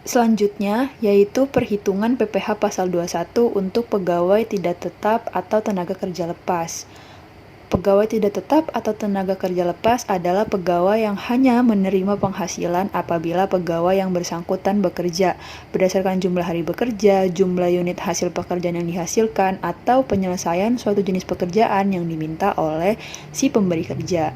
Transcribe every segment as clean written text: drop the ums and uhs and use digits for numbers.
Selanjutnya, yaitu perhitungan PPh pasal 21 untuk pegawai tidak tetap atau tenaga kerja lepas. Pegawai tidak tetap atau tenaga kerja lepas adalah pegawai yang hanya menerima penghasilan apabila pegawai yang bersangkutan bekerja berdasarkan jumlah hari bekerja, jumlah unit hasil pekerjaan yang dihasilkan, atau penyelesaian suatu jenis pekerjaan yang diminta oleh si pemberi kerja.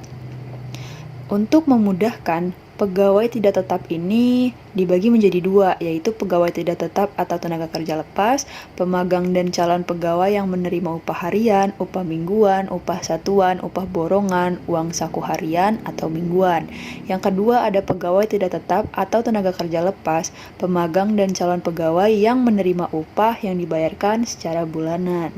Untuk memudahkan, pegawai tidak tetap ini dibagi menjadi dua, yaitu pegawai tidak tetap atau tenaga kerja lepas, pemagang dan calon pegawai yang menerima upah harian, upah mingguan, upah satuan, upah borongan, uang saku harian atau mingguan. Yang kedua ada pegawai tidak tetap atau tenaga kerja lepas, pemagang dan calon pegawai yang menerima upah yang dibayarkan secara bulanan.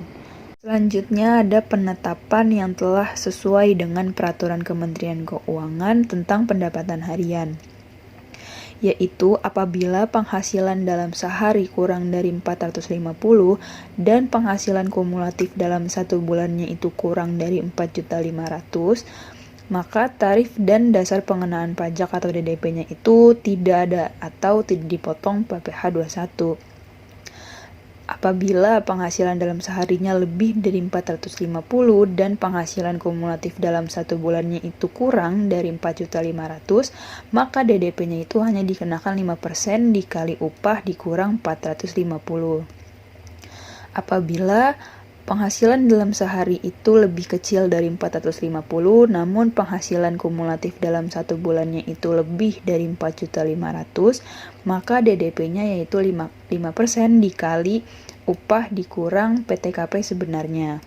Selanjutnya ada penetapan yang telah sesuai dengan Peraturan Kementerian Keuangan tentang pendapatan harian, yaitu apabila penghasilan dalam sehari kurang dari 450 dan penghasilan kumulatif dalam satu bulannya itu kurang dari 4.500.000, maka tarif dan dasar pengenaan pajak atau DDP-nya itu tidak ada atau tidak dipotong PPh 21. Apabila penghasilan dalam seharinya lebih dari 450 dan penghasilan kumulatif dalam satu bulannya itu kurang dari 4.500.000, maka DDP-nya itu hanya dikenakan 5% dikali upah dikurang 450. Apabila penghasilan dalam sehari itu lebih kecil dari 450, namun penghasilan kumulatif dalam satu bulannya itu lebih dari 4.500.000, maka DDP-nya yaitu 5% dikali upah dikurang PTKP sebenarnya.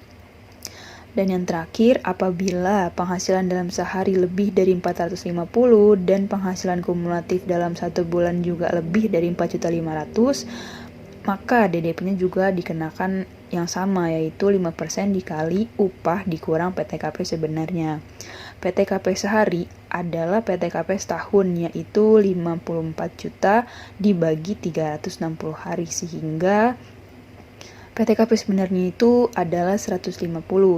Dan yang terakhir, apabila penghasilan dalam sehari lebih dari 450 dan penghasilan kumulatif dalam satu bulan juga lebih dari 4.500.000, maka DDP-nya juga dikenakan yang sama, yaitu 5% dikali upah dikurang PTKP sebenarnya. PTKP sehari adalah PTKP setahun, yaitu 54 juta dibagi 360 hari, sehingga PTKP sebenarnya itu adalah 150,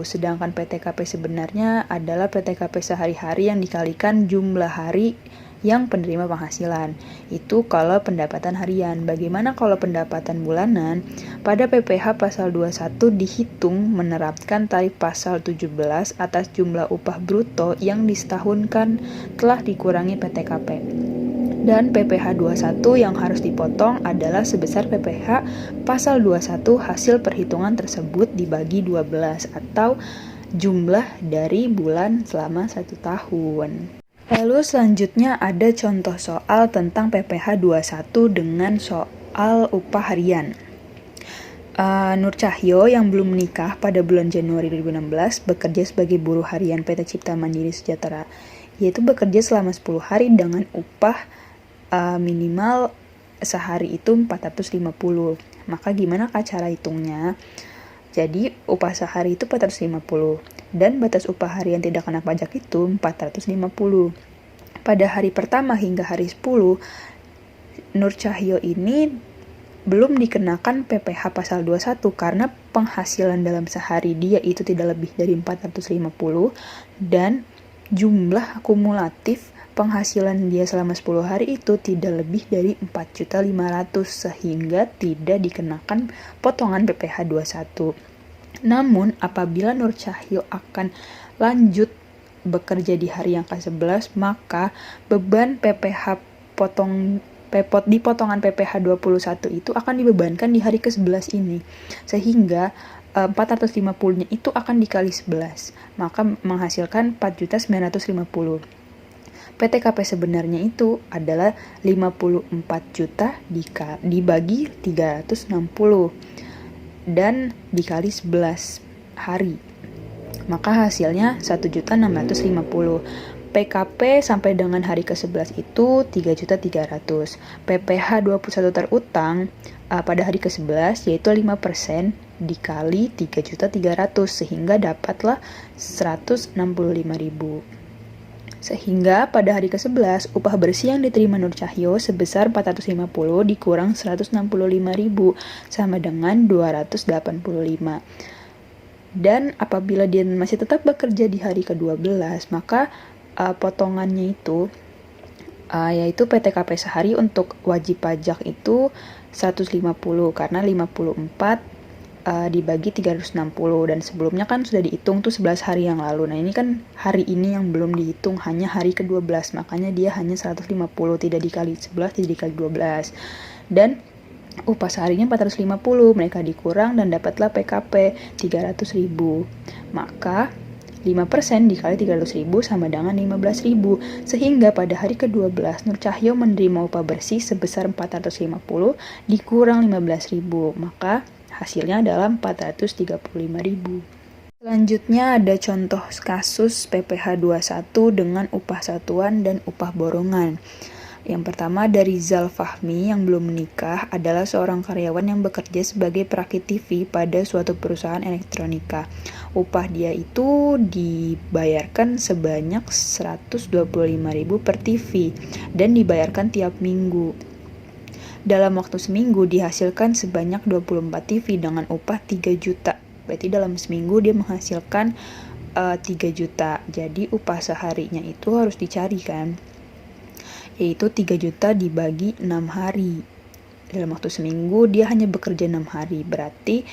sedangkan PTKP sebenarnya adalah PTKP sehari-hari yang dikalikan jumlah hari yang penerima penghasilan. Itu kalau pendapatan harian. Bagaimana kalau pendapatan bulanan? Pada PPh pasal 21 dihitung menerapkan tarif pasal 17 atas jumlah upah bruto yang disetahunkan telah dikurangi PTKP. Dan PPh 21 yang harus dipotong adalah sebesar PPh pasal 21 hasil perhitungan tersebut dibagi 12 atau jumlah dari bulan selama 1 tahun. Lalu selanjutnya ada contoh soal tentang PPh 21 dengan soal upah harian. Nur Cahyo yang belum menikah pada bulan Januari 2016 bekerja sebagai buruh harian PT Cipta Mandiri Sejahtera, yaitu bekerja selama 10 hari dengan upah minimal sehari itu 450. Maka gimana cara hitungnya? Jadi upah sehari itu 450 dan batas upah harian tidak kena pajak itu 450. Pada hari pertama hingga hari 10, Nur Cahyo ini belum dikenakan PPh pasal 21 karena penghasilan dalam sehari dia itu tidak lebih dari 450 dan jumlah kumulatif penghasilan dia selama 10 hari itu tidak lebih dari 4.500.000 sehingga tidak dikenakan potongan PPh 21. Namun apabila Nur Cahyo akan lanjut bekerja di hari yang ke-11, maka beban PPh di potongan PPh 21 itu akan dibebankan di hari ke-11 ini. Sehingga 450-nya itu akan dikali 11, maka menghasilkan 4.950. PTKP sebenarnya itu adalah 54 juta dibagi 360 dan dikali 11 hari. Maka hasilnya 1.650. PKP sampai dengan hari ke-11 itu 3.300. PPh 21 terutang pada hari ke-11 yaitu 5% dikali 3.300 sehingga dapatlah 165.000. Sehingga pada hari ke-11 upah bersih yang diterima Nur Cahyo sebesar 450 dikurang 165.000 sama dengan 285. Dan apabila dia masih tetap bekerja di hari ke-12, maka potongannya itu yaitu PTKP sehari untuk wajib pajak itu 150 karena 54 dibagi 360 dan sebelumnya kan sudah dihitung tuh 11 hari yang lalu. Nah ini kan hari ini yang belum dihitung, hanya hari ke-12, makanya dia hanya 150, tidak dikali 11, tidak dikali 12. Dan upah seharinya 450, mereka dikurang dan dapatlah PKP 300.000. Maka 5% dikali 300.000 sama dengan 15.000. Sehingga pada hari ke-12 Nur Cahyo menerima upah bersih sebesar 450 dikurang 15.000. Maka hasilnya adalah 435.000. Selanjutnya ada contoh kasus PPh 21 dengan upah satuan dan upah borongan. Yang pertama dari Zal Fahmi yang belum menikah adalah seorang karyawan yang bekerja sebagai perakit TV pada suatu perusahaan elektronika. Upah dia itu dibayarkan sebanyak 125.000 per TV dan dibayarkan tiap minggu. Dalam waktu seminggu dihasilkan sebanyak 24 TV dengan upah 3 juta. Berarti dalam seminggu dia menghasilkan 3 juta. Jadi upah seharinya itu harus dicari kan. Yaitu 3 juta dibagi 6 hari. Dalam waktu seminggu dia hanya bekerja 6 hari. Berarti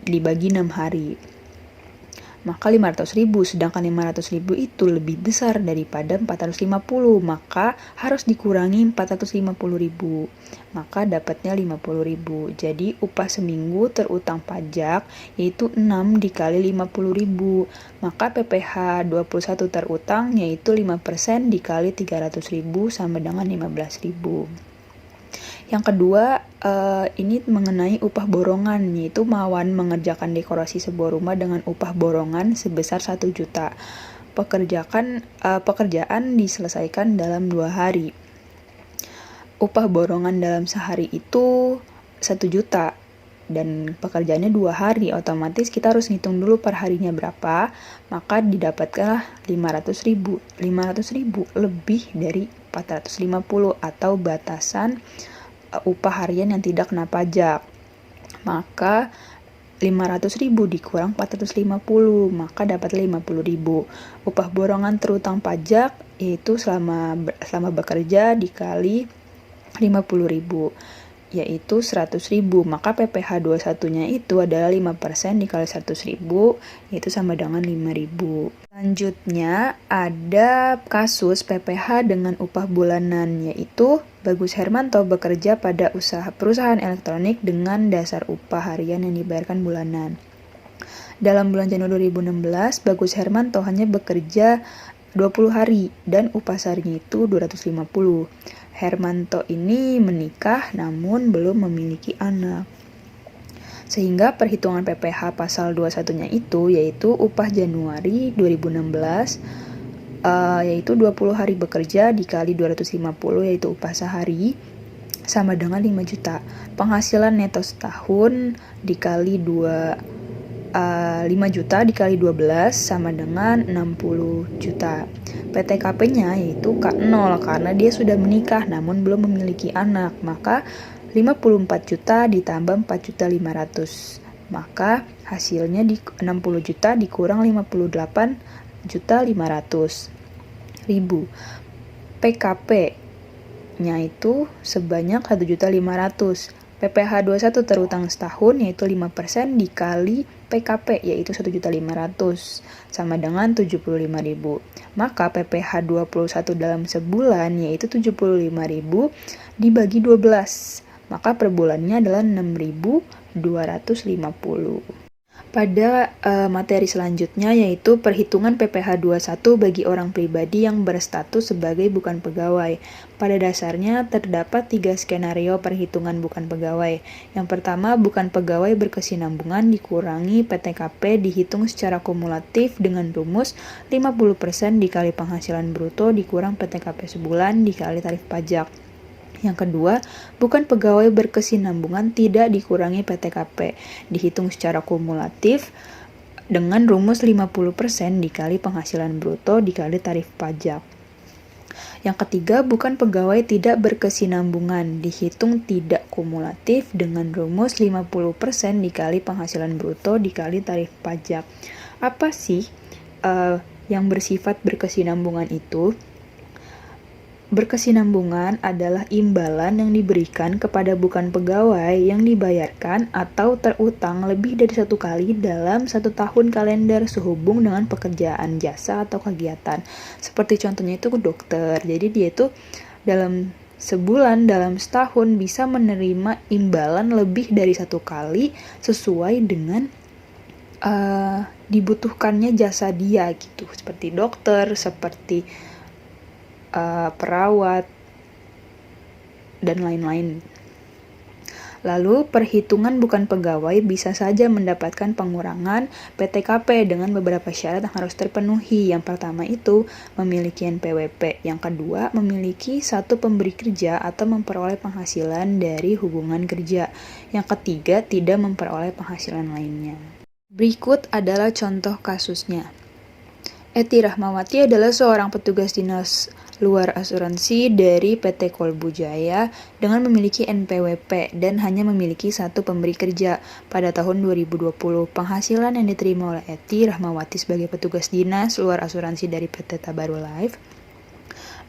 dibagi 6 hari. Maka 500.000, sedangkan 500.000 itu lebih besar daripada 450, maka harus dikurangi 450.000, maka dapatnya 50.000. Jadi upah seminggu terutang pajak yaitu 6 dikali 50.000, maka PPh 21 terutang yaitu 5% dikali 300.000 sama dengan 15.000. Yang kedua, ini mengenai upah borongan, yaitu Mawan mengerjakan dekorasi sebuah rumah dengan upah borongan sebesar 1 juta. Pekerjaan diselesaikan dalam 2 hari. Upah borongan dalam sehari itu 1 juta dan pekerjaannya 2 hari, otomatis kita harus ngitung dulu per harinya berapa, maka didapatkanlah 500.000. 500.000 lebih dari 450 atau batasan upah harian yang tidak kena pajak. Maka 500.000 dikurang 450, maka dapat 50.000. Upah borongan terutang pajak yaitu selama bekerja dikali 50.000 yaitu 100.000, maka PPh 21-nya itu adalah 5% dikali 100.000 yaitu sama dengan 5.000. Selanjutnya ada kasus PPh dengan upah bulanan, yaitu Bagus Hermanto bekerja pada perusahaan elektronik dengan dasar upah harian yang dibayarkan bulanan. Dalam bulan Januari 2016, Bagus Hermanto hanya bekerja 20 hari dan upah seharinya itu 250. Hermanto ini menikah namun belum memiliki anak. Sehingga perhitungan PPh pasal 21-nya itu yaitu upah Januari 2016 yaitu 20 hari bekerja dikali 250 yaitu upah sehari sama dengan 5 juta. Penghasilan neto setahun dikali 5 juta dikali 12 sama dengan 60 juta. PTKP-nya yaitu K0 karena dia sudah menikah namun belum memiliki anak, maka 54 juta ditambah 4.500.000. Maka hasilnya 60 juta dikurang 58.500.000. PKP-nya itu sebanyak 1.500.000. PPh 21 terutang setahun yaitu 5% dikali PKP yaitu 1.500.000 sama dengan 75.000. Maka PPh 21 dalam sebulan yaitu 75.000 dibagi 12. Maka per bulannya adalah 6.250. Pada materi selanjutnya yaitu perhitungan PPh 21 bagi orang pribadi yang berstatus sebagai bukan pegawai. Pada dasarnya terdapat 3 skenario perhitungan bukan pegawai. Yang pertama, bukan pegawai berkesinambungan dikurangi PTKP dihitung secara kumulatif dengan rumus 50% dikali penghasilan bruto dikurang PTKP sebulan dikali tarif pajak. Yang kedua, bukan pegawai berkesinambungan tidak dikurangi PTKP, dihitung secara kumulatif dengan rumus 50% dikali penghasilan bruto dikali tarif pajak. Yang ketiga, bukan pegawai tidak berkesinambungan, dihitung tidak kumulatif dengan rumus 50% dikali penghasilan bruto dikali tarif pajak. Apa sih yang bersifat berkesinambungan itu? Berkesinambungan adalah imbalan yang diberikan kepada bukan pegawai yang dibayarkan atau terutang lebih dari satu kali dalam 1 tahun kalender sehubung dengan pekerjaan jasa atau kegiatan. Seperti contohnya itu dokter. Jadi dia itu dalam sebulan, dalam setahun bisa menerima imbalan lebih dari 1 kali sesuai dengan dibutuhkannya jasa dia gitu. Seperti dokter, seperti perawat, dan lain-lain. Lalu, perhitungan bukan pegawai bisa saja mendapatkan pengurangan PTKP dengan beberapa syarat yang harus terpenuhi. Yang pertama itu memiliki NPWP. Yang kedua, memiliki satu pemberi kerja atau memperoleh penghasilan dari hubungan kerja. Yang ketiga, tidak memperoleh penghasilan lainnya. Berikut adalah contoh kasusnya. Eti Rahmawati adalah seorang petugas dinas luar asuransi dari PT Kolbu Jaya dengan memiliki NPWP dan hanya memiliki satu pemberi kerja. Pada tahun 2020, penghasilan yang diterima oleh Eti Rahmawati sebagai petugas dinas luar asuransi dari PT Tabaru Life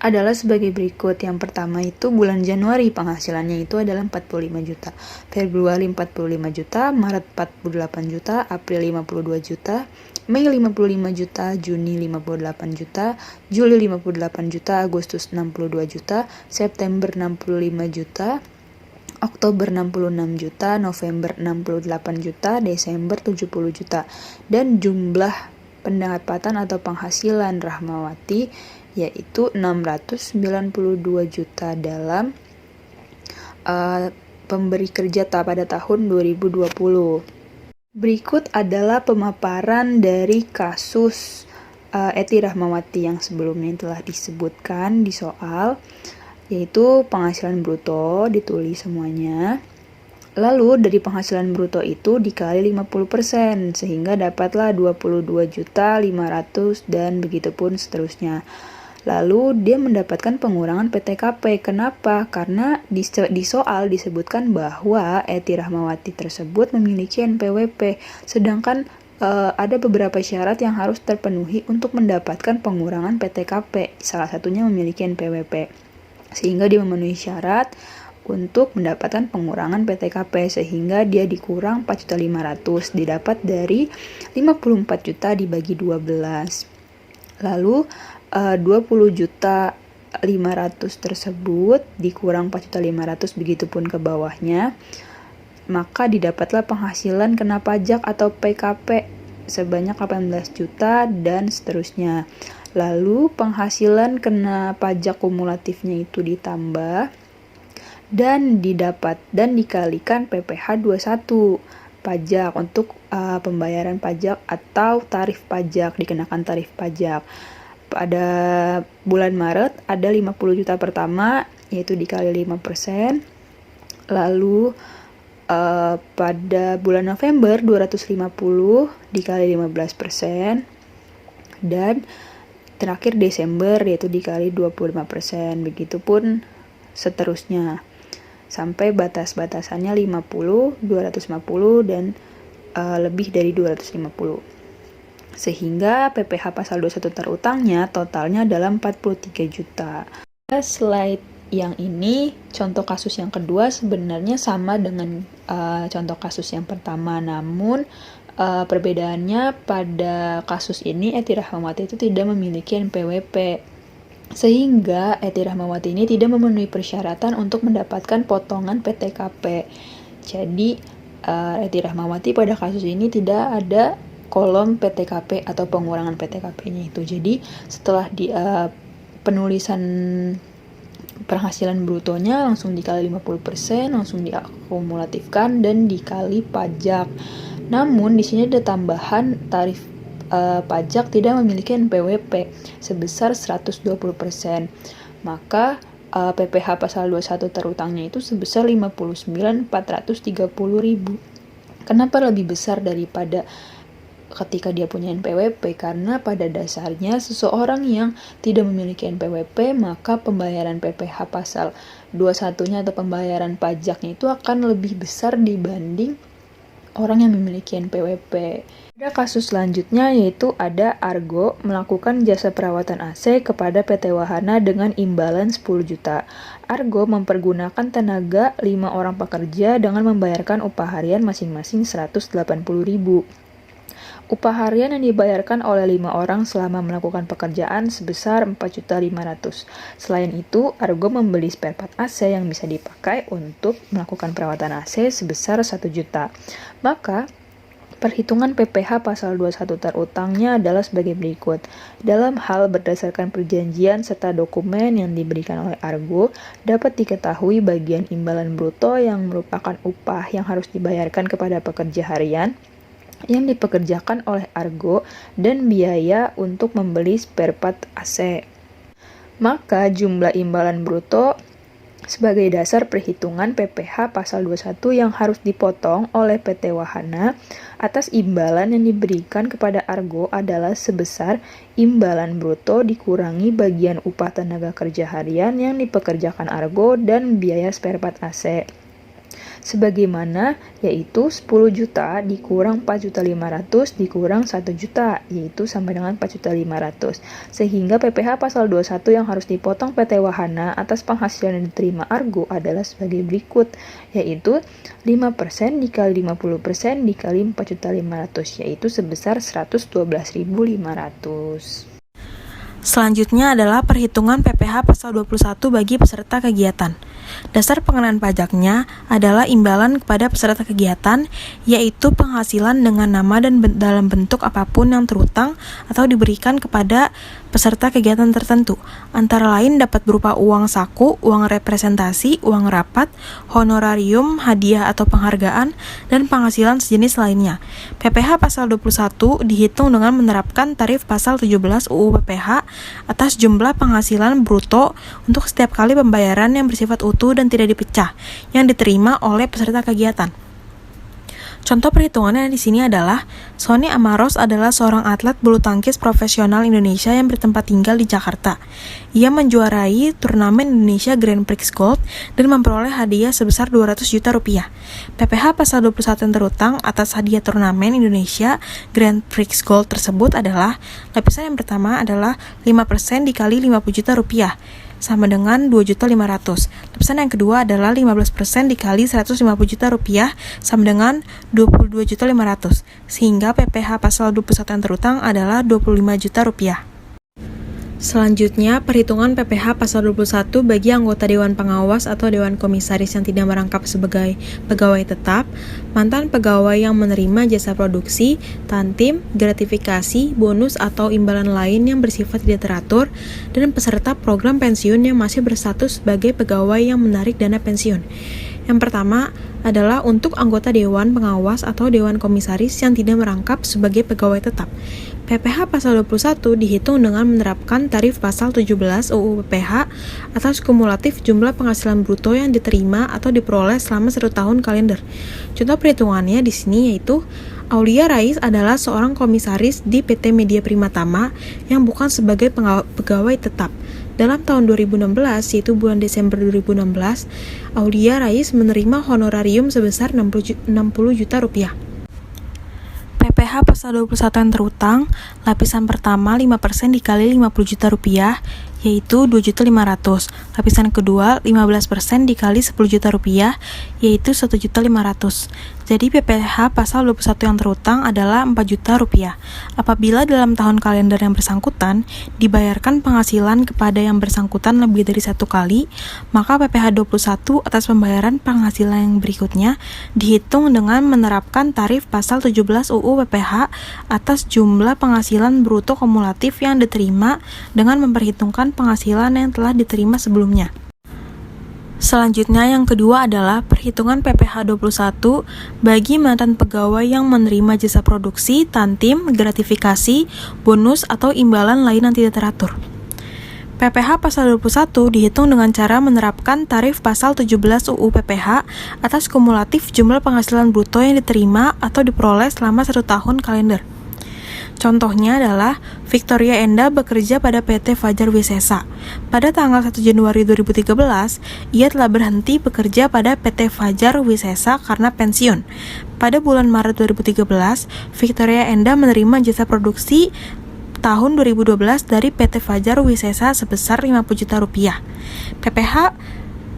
adalah sebagai berikut. Yang pertama itu bulan Januari penghasilannya itu adalah 45 juta, Februari 45 juta, Maret 48 juta, April 52 juta, Mei 55 juta, Juni 58 juta, Juli 58 juta, Agustus 62 juta, September 65 juta, Oktober 66 juta, November 68 juta, Desember 70 juta. Dan jumlah pendapatan atau penghasilan Rahmawati yaitu 692 juta dalam pemberi kerja pada tahun 2020. Berikut adalah pemaparan dari kasus Eti Rahmawati yang sebelumnya telah disebutkan di soal, yaitu penghasilan bruto, ditulis semuanya. Lalu dari penghasilan bruto itu dikali 50%, sehingga dapatlah 22.500.000 dan begitupun seterusnya. Lalu dia mendapatkan pengurangan PTKP. Kenapa? Karena di soal disebutkan bahwa Eti Rahmawati tersebut memiliki NPWP, sedangkan ada beberapa syarat yang harus terpenuhi untuk mendapatkan pengurangan PTKP. Salah satunya memiliki NPWP, sehingga dia memenuhi syarat untuk mendapatkan pengurangan PTKP, sehingga dia dikurang 4.500.000, didapat dari 54 juta dibagi 12. Lalu 20.500.000 tersebut dikurang 4.500.000, begitupun ke bawahnya, maka didapatlah penghasilan kena pajak atau PKP sebanyak 18 juta dan seterusnya. Lalu penghasilan kena pajak kumulatifnya itu ditambah dan dikalikan PPh 21 pajak untuk pembayaran pajak atau tarif pajak, dikenakan tarif pajak. Pada bulan Maret ada 50 juta pertama, yaitu dikali 5%. Lalu pada bulan November 250 dikali 15%. Dan terakhir Desember yaitu dikali 25%. Begitupun seterusnya. Sampai batas-batasannya 50, 250, dan lebih dari 250. Sehingga PPh pasal 21 terutangnya totalnya dalam 43 juta. Slide yang ini, contoh kasus yang kedua sebenarnya sama dengan contoh kasus yang pertama, namun perbedaannya pada kasus ini Eti Rahmawati itu tidak memiliki NPWP, sehingga Eti Rahmawati ini tidak memenuhi persyaratan untuk mendapatkan potongan PTKP. Jadi Eti Rahmawati pada kasus ini tidak ada kolom PTKP atau pengurangan PTKP-nya itu. Jadi setelah penulisan penghasilan brutonya langsung dikali 50%, langsung diakumulatifkan dan dikali pajak. Namun di sini ada tambahan tarif pajak tidak memiliki NPWP sebesar 120%. Maka PPh pasal 21 terutangnya itu sebesar 59.430.000. Kenapa lebih besar daripada ketika dia punya NPWP? Karena pada dasarnya seseorang yang tidak memiliki NPWP, maka pembayaran PPh pasal 21-nya atau pembayaran pajaknya itu akan lebih besar dibanding orang yang memiliki NPWP. Ada kasus selanjutnya yaitu ada Argo melakukan jasa perawatan AC kepada PT Wahana dengan imbalan 10 juta. Argo mempergunakan tenaga 5 orang pekerja dengan membayarkan upah harian masing-masing 180.000. Upah harian yang dibayarkan oleh 5 orang selama melakukan pekerjaan sebesar 4.500.000. Selain itu, Argo membeli spare part AC yang bisa dipakai untuk melakukan perawatan AC sebesar 1 juta. Maka, perhitungan PPh pasal 21 terutangnya adalah sebagai berikut. Dalam hal berdasarkan perjanjian serta dokumen yang diberikan oleh Argo, dapat diketahui bagian imbalan bruto yang merupakan upah yang harus dibayarkan kepada pekerja harian yang dipekerjakan oleh Argo dan biaya untuk membeli spare part AC. Maka jumlah imbalan bruto sebagai dasar perhitungan PPh pasal 21 yang harus dipotong oleh PT Wahana atas imbalan yang diberikan kepada Argo adalah sebesar imbalan bruto dikurangi bagian upah tenaga kerja harian yang dipekerjakan Argo dan biaya spare part AC. Sebagaimana yaitu 10 juta dikurang 4.500.000 dikurang 1 juta, yaitu sama dengan 4.500.000. Sehingga PPh pasal 21 yang harus dipotong PT Wahana atas penghasilan yang diterima Argo adalah sebagai berikut, yaitu 5% dikali 50% dikali 4.500.000, yaitu sebesar 112.500. Selanjutnya adalah perhitungan PPh pasal 21 bagi peserta kegiatan. Dasar pengenaan pajaknya adalah imbalan kepada peserta kegiatan, yaitu penghasilan dengan nama dan dalam bentuk apapun yang terutang atau diberikan kepada peserta kegiatan tertentu, antara lain dapat berupa uang saku, uang representasi, uang rapat, honorarium, hadiah atau penghargaan, dan penghasilan sejenis lainnya. PPh pasal 21 dihitung dengan menerapkan tarif pasal 17 UU PPh atas jumlah penghasilan bruto untuk setiap kali pembayaran yang bersifat utuh dan tidak dipecah yang diterima oleh peserta kegiatan. Contoh perhitungannya di sini adalah Sony Amaros adalah seorang atlet bulu tangkis profesional Indonesia yang bertempat tinggal di Jakarta. Ia menjuarai turnamen Indonesia Grand Prix Gold dan memperoleh hadiah sebesar 200 juta rupiah. PPh pasal 21 yang terutang atas hadiah turnamen Indonesia Grand Prix Gold tersebut adalah lapisan yang pertama adalah 5% dikali 50 juta rupiah sama dengan 2.500.000. Lapisan yang kedua adalah 15% dikali 150 juta rupiah sama dengan 22.500.000. Sehingga PPh pasal 21 yang terutang adalah 25 juta rupiah. Selanjutnya, perhitungan PPh pasal 21 bagi anggota Dewan Pengawas atau Dewan Komisaris yang tidak merangkap sebagai pegawai tetap, mantan pegawai yang menerima jasa produksi, tantim, gratifikasi, bonus atau imbalan lain yang bersifat tidak teratur, dan peserta program pensiun yang masih berstatus sebagai pegawai yang menarik dana pensiun. Yang pertama adalah untuk anggota Dewan Pengawas atau Dewan Komisaris yang tidak merangkap sebagai pegawai tetap. PPh pasal 21 dihitung dengan menerapkan tarif pasal 17 UU PPh atas kumulatif jumlah penghasilan bruto yang diterima atau diperoleh selama 1 tahun kalender. Contoh perhitungannya di sini yaitu Aulia Rais adalah seorang komisaris di PT Media Primatama yang bukan sebagai pegawai tetap. Dalam tahun 2016, yaitu bulan Desember 2016, Aulia Rais menerima honorarium sebesar 60 juta rupiah. PPh pasal 21 yang terutang, lapisan pertama 5% dikali 50 juta rupiah, yaitu 2.500.000. Lapisan kedua 15% dikali 10 juta rupiah, yaitu 1.500.000. Jadi PPh pasal 21 yang terutang adalah 4 juta rupiah. Apabila dalam tahun kalender yang bersangkutan dibayarkan penghasilan kepada yang bersangkutan lebih dari 1 kali, maka PPh 21 atas pembayaran penghasilan yang berikutnya dihitung dengan menerapkan tarif pasal 17 UU PPh atas jumlah penghasilan bruto kumulatif yang diterima dengan memperhitungkan penghasilan yang telah diterima sebelumnya. Selanjutnya yang kedua adalah perhitungan PPh 21 bagi mantan pegawai yang menerima jasa produksi, tantim, gratifikasi, bonus atau imbalan lain yang tidak teratur. PPh pasal 21 dihitung dengan cara menerapkan tarif pasal 17 UU PPh atas kumulatif jumlah penghasilan bruto yang diterima atau diperoleh selama 1 tahun kalender. Contohnya adalah Victoria Enda bekerja pada PT Fajar Wisesa. Pada tanggal 1 Januari 2013, ia telah berhenti bekerja pada PT Fajar Wisesa karena pensiun. Pada bulan Maret 2013, Victoria Enda menerima jasa produksi tahun 2012 dari PT Fajar Wisesa sebesar 50 juta rupiah. PPh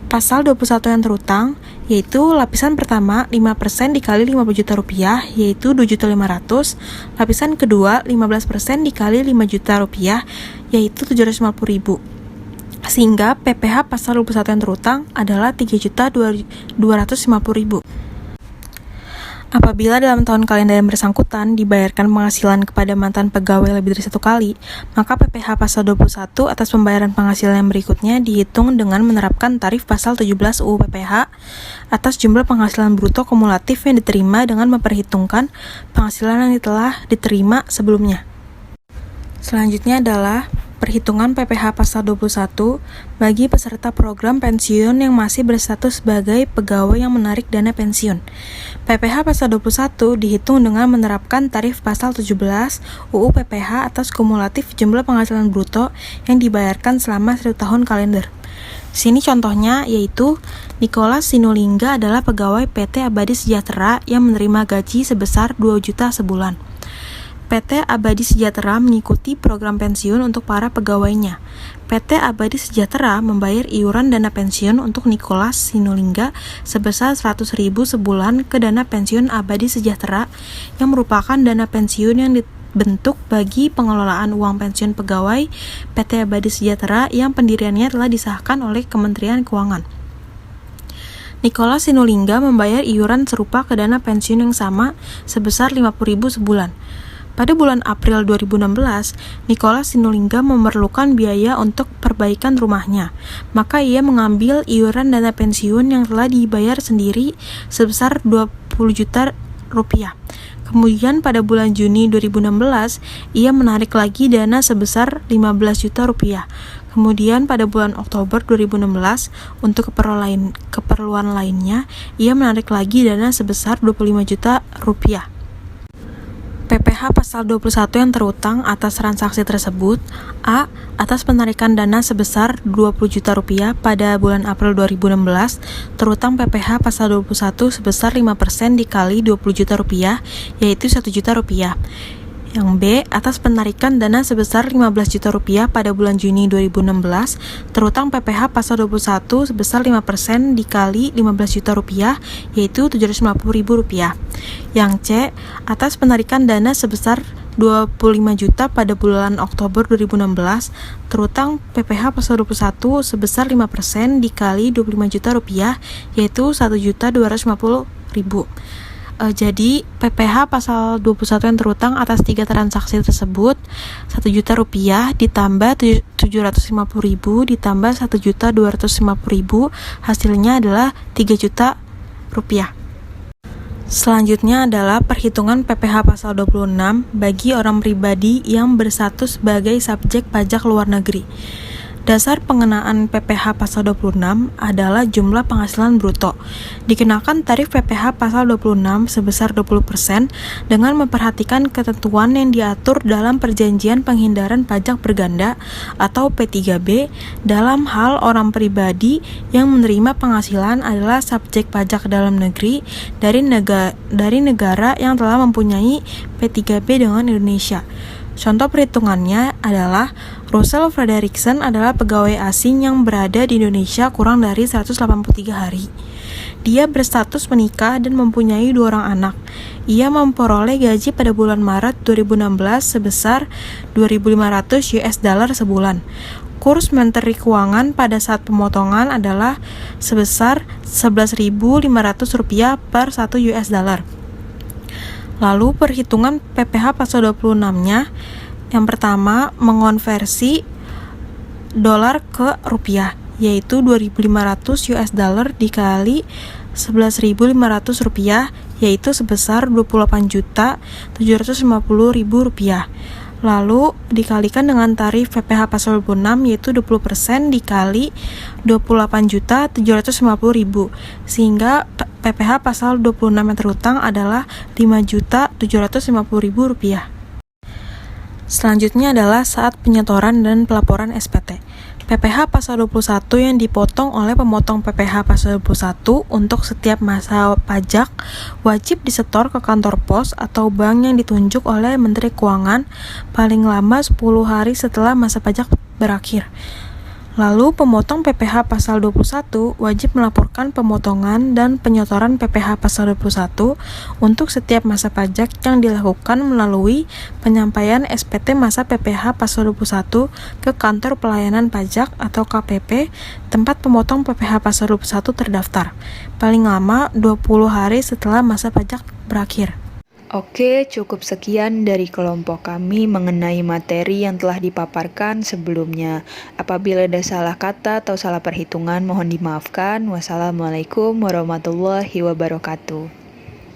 pasal 21 yang terutang, yaitu lapisan pertama 5% dikali 50 juta rupiah, yaitu 2.500.000. Lapisan kedua 15% dikali 5 juta rupiah, yaitu 750.000. Sehingga PPh pasal 21 yang terutang adalah 3.250.000. Apabila dalam tahun kalender yang bersangkutan dibayarkan penghasilan kepada mantan pegawai lebih dari 1 kali, maka PPh pasal 21 atas pembayaran penghasilan yang berikutnya dihitung dengan menerapkan tarif pasal 17 UU PPh atas jumlah penghasilan bruto kumulatif yang diterima dengan memperhitungkan penghasilan yang telah diterima sebelumnya. Selanjutnya adalah perhitungan PPh pasal 21 bagi peserta program pensiun yang masih berstatus sebagai pegawai yang menarik dana pensiun. PPh pasal 21 dihitung dengan menerapkan tarif pasal 17 UU PPh atas kumulatif jumlah penghasilan bruto yang dibayarkan selama 1 tahun kalender. Sini contohnya yaitu Nicholas Sinulinga adalah pegawai PT Abadi Sejahtera yang menerima gaji sebesar 2 juta sebulan. PT Abadi Sejahtera mengikuti program pensiun untuk para pegawainya. PT Abadi Sejahtera membayar iuran dana pensiun untuk Nicholas Sinulinga sebesar 100.000 sebulan ke dana pensiun Abadi Sejahtera yang merupakan dana pensiun yang dibentuk bagi pengelolaan uang pensiun pegawai PT Abadi Sejahtera yang pendiriannya telah disahkan oleh Kementerian Keuangan. Nicholas Sinulinga membayar iuran serupa ke dana pensiun yang sama sebesar 50.000 sebulan. Pada bulan April 2016, Nicholas Sinulinga memerlukan biaya untuk perbaikan rumahnya, maka ia mengambil iuran dana pensiun yang telah dibayar sendiri sebesar 20 juta rupiah. Kemudian pada bulan Juni 2016, ia menarik lagi dana sebesar 15 juta rupiah. Kemudian pada bulan Oktober 2016, untuk keperluan lainnya, ia menarik lagi dana sebesar 25 juta rupiah. PPh pasal 21 yang terutang atas transaksi tersebut: A. Atas penarikan dana sebesar 20 juta rupiah pada bulan April 2016, terutang PPh pasal 21 sebesar 5% dikali 20 juta rupiah, yaitu 1 juta rupiah. Yang B. Atas penarikan dana sebesar 15 juta rupiah pada bulan Juni 2016, terutang PPh pasal 21 sebesar 5% dikali 15 juta rupiah, yaitu 750.000 rupiah. Yang C. Atas penarikan dana sebesar 25 juta pada bulan Oktober 2016, terutang PPh pasal 21 sebesar 5% dikali 25 juta rupiah, yaitu 1.250.000. Jadi PPh pasal 21 yang terutang atas 3 transaksi tersebut 1 juta rupiah ditambah 750.000 ditambah 1.250.000, hasilnya adalah 3 juta rupiah. Selanjutnya adalah perhitungan PPh pasal 26 bagi orang pribadi yang berstatus sebagai subjek pajak luar negeri. Dasar pengenaan PPh pasal 26 adalah jumlah penghasilan bruto. Dikenakan tarif PPh pasal 26 sebesar 20% dengan memperhatikan ketentuan yang diatur dalam Perjanjian Penghindaran Pajak Berganda atau P3B dalam hal orang pribadi yang menerima penghasilan adalah subjek pajak dalam negeri dari negara yang telah mempunyai P3B dengan Indonesia. Contoh perhitungannya adalah Russell Frederickson adalah pegawai asing yang berada di Indonesia kurang dari 183 hari. Dia berstatus menikah dan mempunyai 2 orang anak. Ia memperoleh gaji pada bulan Maret 2016 sebesar $2.500 sebulan. Kurs Menteri Keuangan pada saat pemotongan adalah sebesar $11.500 per $1. Lalu perhitungan PPh pasal 26-nya, yang pertama mengonversi dolar ke rupiah, yaitu $2.500 dikali $11.500 rupiah, yaitu sebesar $28.750.000. Lalu dikalikan dengan tarif PPh pasal 26 yaitu 20% dikali 28.750.000, sehingga PPh pasal 26 yang terutang adalah 5.750.000 rupiah. Selanjutnya adalah saat penyetoran dan pelaporan SPT. PPh pasal 21 yang dipotong oleh pemotong PPh pasal 21 untuk setiap masa pajak wajib disetor ke kantor pos atau bank yang ditunjuk oleh Menteri Keuangan paling lama 10 hari setelah masa pajak berakhir. Lalu, pemotong PPh pasal 21 wajib melaporkan pemotongan dan penyetoran PPh pasal 21 untuk setiap masa pajak yang dilakukan melalui penyampaian SPT masa PPh pasal 21 ke Kantor Pelayanan Pajak atau KPP tempat pemotong PPh pasal 21 terdaftar, paling lama 20 hari setelah masa pajak berakhir. Oke, cukup sekian dari kelompok kami mengenai materi yang telah dipaparkan sebelumnya. Apabila ada salah kata atau salah perhitungan, mohon dimaafkan. Wassalamualaikum warahmatullahi wabarakatuh.